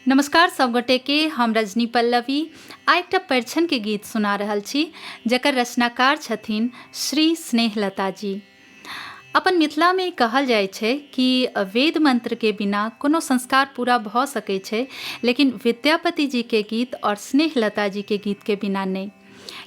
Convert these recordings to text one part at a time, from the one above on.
नमस्कार सब गोटे के। हम रजनी पल्लवी आ एकटा परिछन के गीत सुना रहल छी जकर रचनाकार छथिन श्री स्नेहलता जी। अपन मिथिला में कहल जाइ छै कि वेद मंत्र के बिना कोनो संस्कार पूरा भऽ सकै छै, लेकिन विद्यापति जी के गीत और स्नेहलता जी के गीत के बिना नहीं।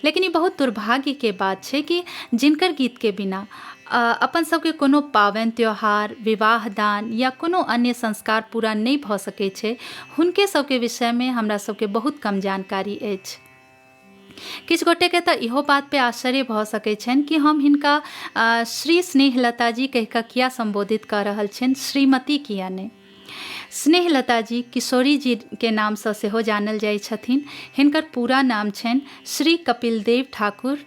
लेकिन ये बहुत दुर्भाग्य के बात छै कि जिनकर गीत के बिना अपन सबके कोनो पावनि त्योहार, विवाह दान या कोनो अन्य संस्कार पूरा नहीं भऽ सकै छै, हुनके सबके विषय में हमरा सबके बहुत कम जानकारी अछि। किछु गोटे के तऽ इहो बात पे आश्चर्य भऽ सकै छनि कि हम हिनका श्री स्नेहलता जी कहि कऽ किया संबोधित कऽ रहल छियनि, श्रीमती किया नहीं। स्नेहलता जी किशोरी जी के नाम से सेहो जानल जाइ छथिन। हिनकर पूरा नाम छनि श्री कपिलदेव ठाकुर।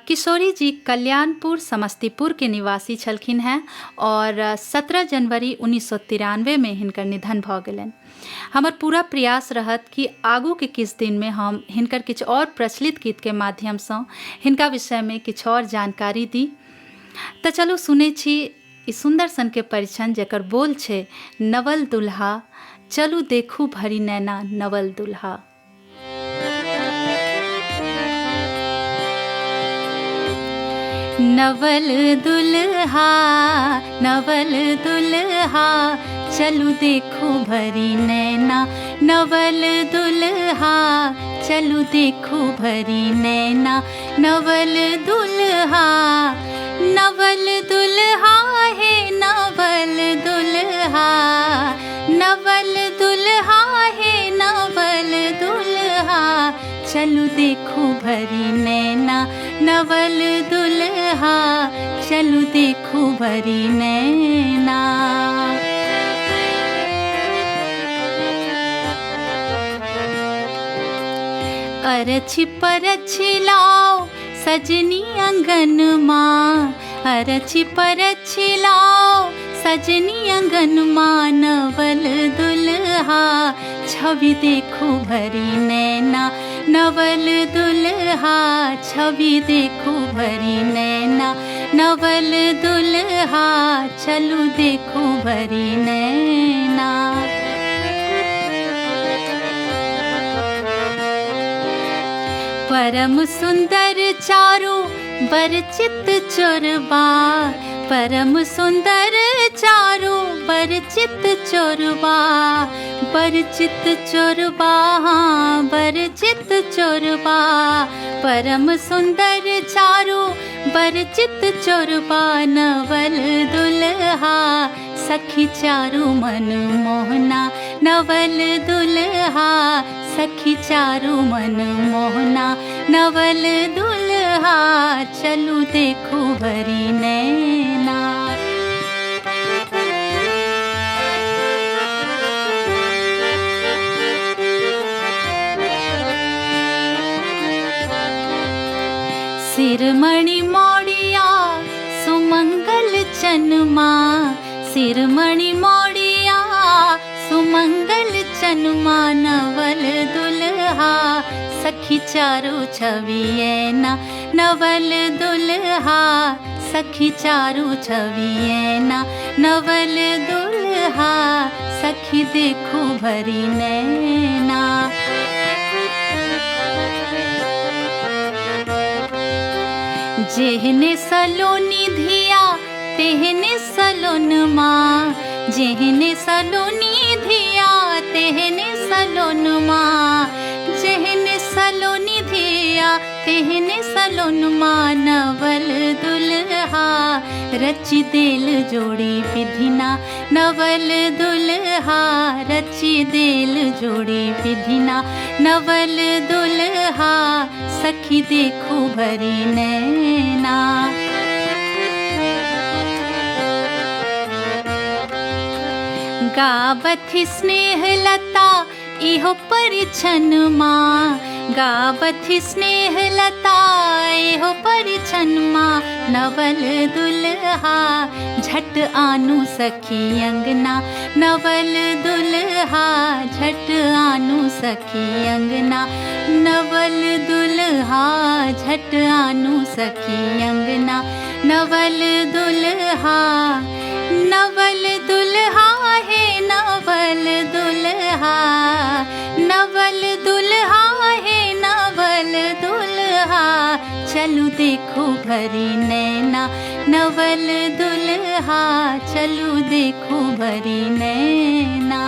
किशोरी जी कल्याणपुर समस्तीपुर के निवासी छलखिन हैं और 17 जनवरी 1993 में हिनकर निधन भऽ गेलनि। हमर पूरा प्रयास रहत कि आगू के किछु दिन में हम हिनकर किछु और प्रचलित गीत के माध्यम से हिनका विषय में किछु और जानकारी दी। तो चलू सुनै छी ई सुंदर सन के परिछन जकर बोल छे नवल दुल्हा, चलू देखू भरी नैना नवल दुल्हा। नवल दुल्हा नवल दुल्हा, चलू देखो भरी नैना नवल दुल्हा, चलू देखो भरी नैना नवल दुल्हा। नवल दुल्हा है नवल दुल्हा, नवल दुल्हा है नवल दुल्हा, चलू देखो भरी नैना नवल दुल्हा, चलू देखो भरी नैना। अरछि परछि लाओ सजनी अंगन माँ, अरछि परछि लाओ सजनी अंगन माँ, नवल दुल्हा छवि देखो भरी नैना नवल दुल्हा, छवि देखो भरी नैना नवल दुल्हा, चलू देखो भरी नैना। परम सुंदर चारु बर चित चोरबा, परम सुंदर चारु बर चित चोरबा, बर चित चोरबा बर चित चोरबा, परम सुंदर चारु बर चित चोरबा, नवल दुल्हा सखी चारु मन मोहना, नवल दुल्हा सखी चारु मन मोहना, नवल दुल्हा चलू देखो भरी नैना। सिरमणि मोड़िया सुमंगल चनमा, सिरमणि मोड़िया सुमंगल चनमा, नवल दुल्हा सखी चारु छवियेना, नवल दुल्हा सखी चारु छवियेना, नवल दुल्हा सखी देखो भरी नैना। जेहने सलोनी धिया तेहने सलोन माँ, जेहने सलोनी धिया तेहने सलोन माँ, जेहने सलोनी धिया तेहने सलोन माँ, नवल दुल्हा रची देल जोड़ी विधिना, नवल दुल्हा रची देल जोड़ी विधिना, नवल दुल्हा सखी देखो भरी नैना। गावथि स्नेहलता इहो परिछन माँ, गावथि स्नेहलता इहो परिछन माँ, नवल दुल्हा झट आनु सखी अंगना, नवल दुल्हा झट आनु सखी अंगना, नवल दुल्हा झट आनु सखी अंगना, नवल दुल्हा। नवल दुल्हा है नवल दुल्हा, दुल्हा, नवल दुल्हा है नवल दुल्हा, चलू देखो भरी नैना, नवल दुल्हा चलू देखो भरी नैना।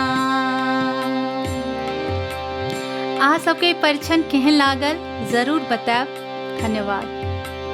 अहाँ सबके परिछन केहन लागल जरूर बताएब। धन्यवाद।